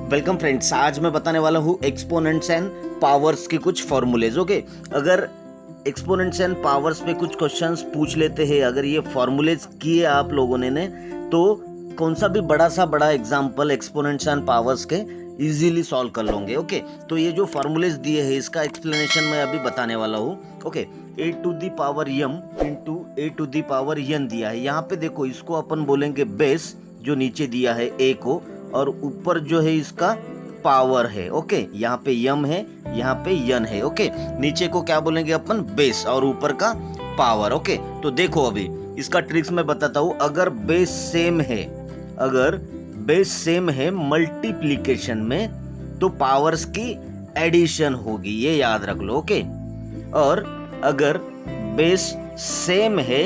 Welcome friends, आज मैं बताने वाला हूँ एक्सपोनेंट्स एंड पावर्स के कुछ फॉर्मूलेज। ओके, अगर एक्सपोनेंट्स एंड पावर्स पे कुछ क्वेश्चंस पूछ लेते हैं, अगर ये फॉर्मूलेज किए आप लोगों ने तो कौन सा भी बड़ा एग्जाम्पल एक्सपोनेंट्स एंड पावर्स के इजीली सॉल्व कर लोगे। ओके, तो ये जो फॉर्मूलेज दिए हैं इसका एक्सप्लेनेशन मैं अभी बताने वाला हूँ। Okay, a to the power m into a to the power n दिया है। यहाँ पे देखो, इसको अपन बोलेंगे बेस, जो नीचे दिया है a को, और ऊपर जो है इसका पावर है। ओके, यहाँ पे m है, यहाँ पे n है। ओके, नीचे को क्या बोलेंगे अपन, बेस, और ऊपर का पावर। ओके, तो देखो अभी इसका ट्रिक्स मैं बताता हूँ। अगर बेस सेम है मल्टीप्लिकेशन में, तो पावर्स की एडिशन होगी, ये याद रख लो। ओके, और अगर बेस सेम है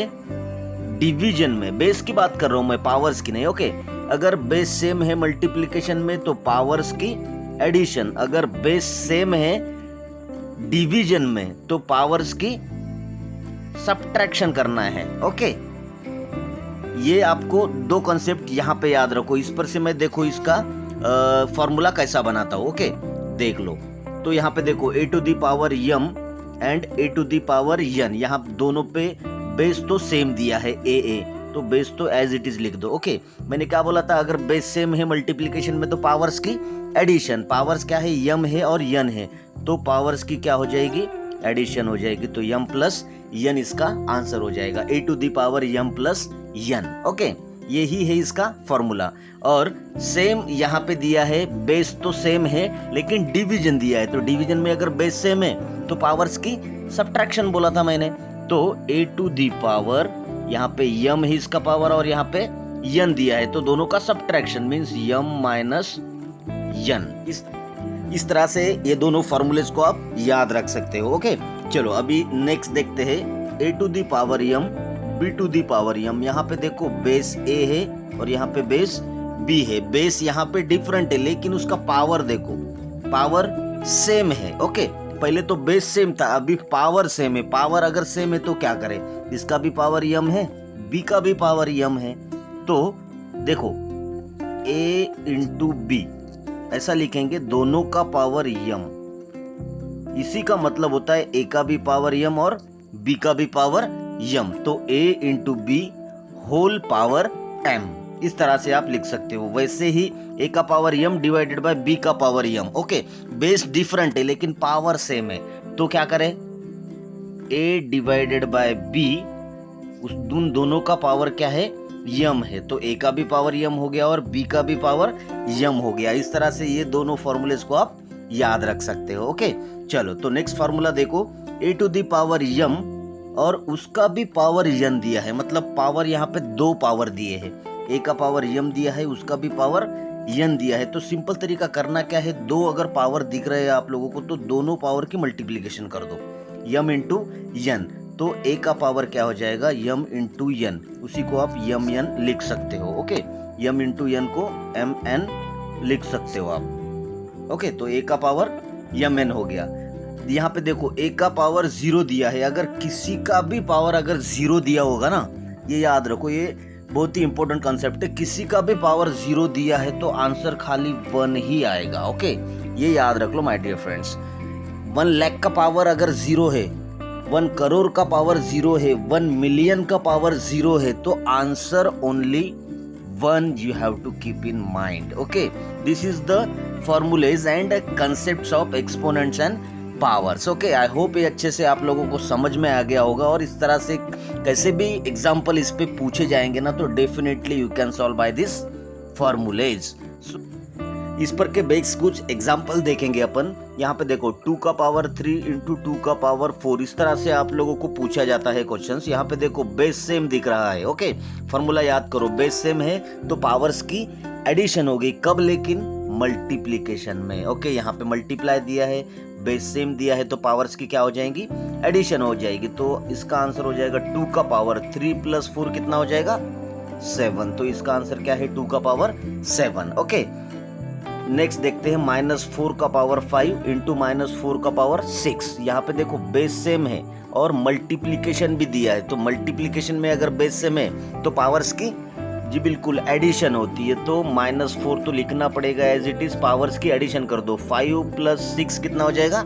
डिवीजन में, बेस की बात कर रहा हूं मैं, पावर्स की नहीं। ओके, अगर बेस सेम है मल्टीप्लिकेशन में तो पावर्स की एडिशन, अगर बेस सेम है डिवीजन में तो पावर्स की सब्ट्रैक्शन करना है। ओके, ये आपको दो कॉन्सेप्ट यहाँ पे याद रखो। इस पर से मैं देखो इसका फॉर्मूला कैसा बनाता हूँ। ओके, देख लो। तो यहाँ पे देखो a to the power m and a to the power n, यहाँ दोनों पे बेस तो सेम दिया है a, तो बेस तो एज इट इज लिख दो। ओके, मैंने क्या बोला था, अगर बेस सेम है मल्टीप्लिकेशन में तो पावर्स की एडिशन, पावर्स क्या है, m है और n है, तो पावर्स की क्या हो जाएगी, एडिशन हो जाएगी। तो m प्लस n इसका आंसर हो जाएगा, a to the power m plus n। Okay, यही है इसका फॉर्मूला। और सेम यहाँ पे दिया है, बेस तो सेम है लेकिन डिवीजन दिया है, तो डिवीजन में अगर बेस सेम है तो पावर्स की सब्ट्रैक्शन बोला था मैंने। तो a टू दी पावर, यहाँ पे m है इसका पावर और यहाँ पे n दिया है, तो दोनों का subtraction means m minus n। इस तरह से ये दोनों फॉर्मूलेज को आप याद रख सकते हो। ओके, चलो अभी नेक्स्ट देखते हैं। a to the power m b to the power m, यहाँ पे देखो बेस a है और यहाँ पे बेस b है। बेस यहाँ पे डिफरेंट है लेकिन उसका पावर देखो, पावर सेम है। ओके, पहले तो बेस सेम था, अभी पावर सेम है। पावर अगर सेम है तो क्या करें, इसका भी पावर m है, b का भी पावर m है, तो देखो a इंटू b ऐसा लिखेंगे, दोनों का पावर m। इसी का मतलब होता है a का भी पावर m और b का भी पावर m, तो a into B whole power m, इस तरह से आप लिख सकते हो। वैसे ही a का power m divided by b का power m। Okay, base different है लेकिन पावर सेम है, तो क्या करें, a डिवाइडेड बाय b, उस दोनों का पावर क्या है, m है, तो a का भी पावर m हो गया और b का भी पावर m हो गया। इस तरह से ये दोनों फॉर्मूलेज को आप याद रख सकते हो। ओके, चलो तो नेक्स्ट फॉर्मूला देखो, a to the power m और उसका भी पावर n दिया है, मतलब पावर यहाँ पे दो पावर दिए हैं, a का पावर m दिया है, उसका भी पावर n दिया है। तो सिंपल तरीका करना क्या है, दो अगर पावर दिख रहे हैं आप लोगों को तो दोनों पावर की मल्टीप्लिकेशन कर दो, m इंटू n, तो a का पावर क्या हो जाएगा, m इंटू n, उसी को आप mn लिख सकते हो। ओके, m इंटू n को mn लिख सकते हो आप। ओके, तो a का पावर mn हो गया। यहाँ पे देखो a का पावर 0 दिया है, अगर किसी का भी पावर अगर 0 दिया होगा ना, ये याद रखो, ये बहुत ही इंपॉर्टेंट कॉन्सेप्ट है, किसी का भी पावर 0 दिया है तो आंसर खाली 1 ही आएगा। ओके, ये याद रख लो माय डियर फ्रेंड्स। 1 लाख का पावर अगर 0 है, 1 करोड़ का पावर 0 है, 1 मिलियन का पावर 0 है, तो answer only 1 you have to keep in mind. Okay, this is the formulas and concepts of exponents and powers. Okay, I hope ये अच्छे से आप लोगों को समझ में आ गया होगा, और इस तरह से कैसे भी एग्जाम्पल इस पे पूछे जाएंगे ना, तो definitely you can solve by this formulas. इस पर के बेस कुछ एग्जाम्पल देखेंगे अपन। यहाँ पे देखो 2 का पावर 3 इंटू 2 का पावर 4, इस तरह से आप लोगों को पूछा जाता है क्वेश्चंस। यहाँ पे देखो बेस सेम दिख रहा है। ओके, फॉर्मूला याद करो, बेस सेम है तो पावर्स की एडिशन होगी, कब, लेकिन मल्टीप्लिकेशन में। ओके, यहाँ पे मल्टीप्लाई दिया है, बेस सेम दिया है, तो पावर्स की क्या हो जाएंगी, एडिशन हो जाएगी। तो इसका आंसर हो जाएगा 2 का पावर 3 प्लस 4 कितना हो जाएगा, 7, तो इसका आंसर क्या है, 2 का पावर 7। ओके, नेक्स्ट देखते हैं -4 का पावर 5 इंटू -4 का पावर 6। यहाँ पे देखो बेस सेम है और मल्टीप्लिकेशन भी दिया है, तो मल्टीप्लिकेशन में अगर बेस सेम है तो पावर्स की जी बिल्कुल, एडिशन होती है तो -4 तो लिखना पड़ेगा एज इट इज, पावर्स की एडिशन कर दो। 5 + 6 कितना हो जाएगा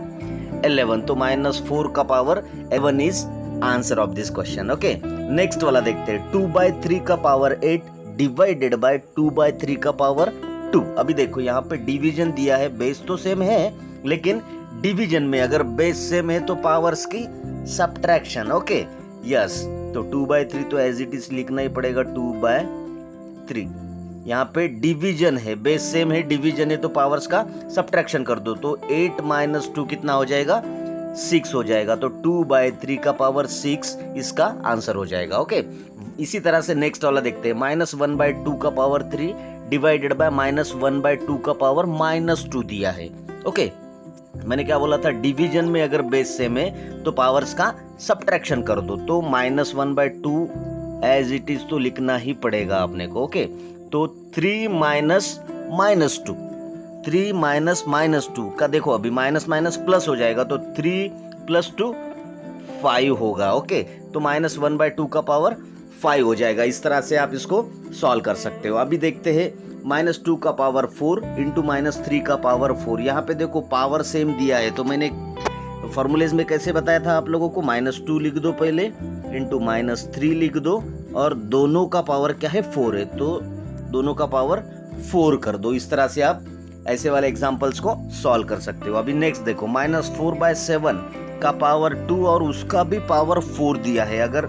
11, तो -4 का power 11 is answer of this question. Okay, next वाला देखते हैं। 2/3 का पावर 8 डिवाइडेड बाय 2/3 का पावर 2। अभी देखो यहाँ पे डिवीजन दिया है, बेस तो सेम है लेकिन डिवीजन में अगर बेस सेम है तो पावर्स की सब्ट्रैक्शन। ओके यस, तो 2/3 तो एज इट इज लिखना ही पड़ेगा 2/3। यहाँ पे डिवीजन है, बेस सेम है, डिवीजन है तो पावर्स का सब्ट्रैक्शन कर दो, तो 8 - 2 कितना हो जाएगा 6 हो जाएगा, तो 2/3 का पावर 6 इसका आंसर हो जाएगा। ओके, इसी तरह से नेक्स्ट वाला देखते हैं। -1/2 का पावर 3 डिवाइडेड बाय -1/2 का पावर -2 दिया है। ओके, मैंने क्या बोला था, डिवीजन में अगर बेस सेम है तो पावर्स का सब्ट्रैक्शन कर दो, तो -1/2 एज इट इज तो लिखना ही पड़ेगा अपने को। ओके, तो 3 - -2, 3 - -2 का देखो अभी माइनस माइनस प्लस हो जाएगा, तो 3 + 2 5 होगा। ओके, तो -1/2 का पावर 5 हो जाएगा। इस तरह से आप इसको सॉल्व कर सकते हो। अभी देखते हैं -2 का पावर 4 इंटू -3 का पावर 4। यहाँ पे देखो पावर सेम दिया है, तो मैंने फॉर्मूलेज में कैसे बताया था आप लोगों को, -2 लिख दो पहले, इंटू -3 लिख दो, और दोनों का पावर क्या है 4 है, तो दोनों का पावर 4 कर दो। इस तरह से आप ऐसे वाले एग्जाम्पल्स को सॉल्व कर सकते हो। अभी नेक्स्ट देखो, -4/7 का पावर 2 और उसका भी पावर 4 दिया है। अगर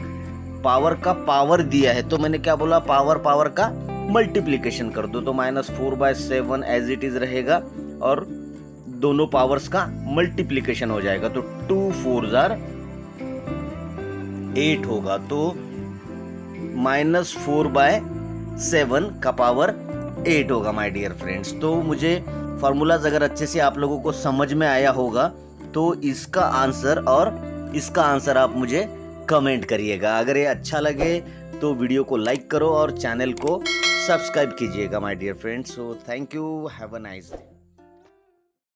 पावर का पावर दिया है तो मैंने क्या बोला, पावर का मल्टीप्लिकेशन कर दो, तो -4/7 एज इट इज रहेगा और दोनों पावर्स का मल्टीप्लिकेशन हो जाएगा, तो 2 4 8 होगा, तो -4/7 का पावर 8 होगा माय डियर फ्रेंड्स। तो मुझे फॉर्मूलाज अगर अच्छे से आप लोगों को समझ में आया होगा तो इसका आंसर और इसका आंसर आप मुझे कमेंट करिएगा। अगर ये अच्छा लगे तो वीडियो को लाइक करो और चैनल को सब्सक्राइब कीजिएगा my dear friends. So thank you, have a nice day.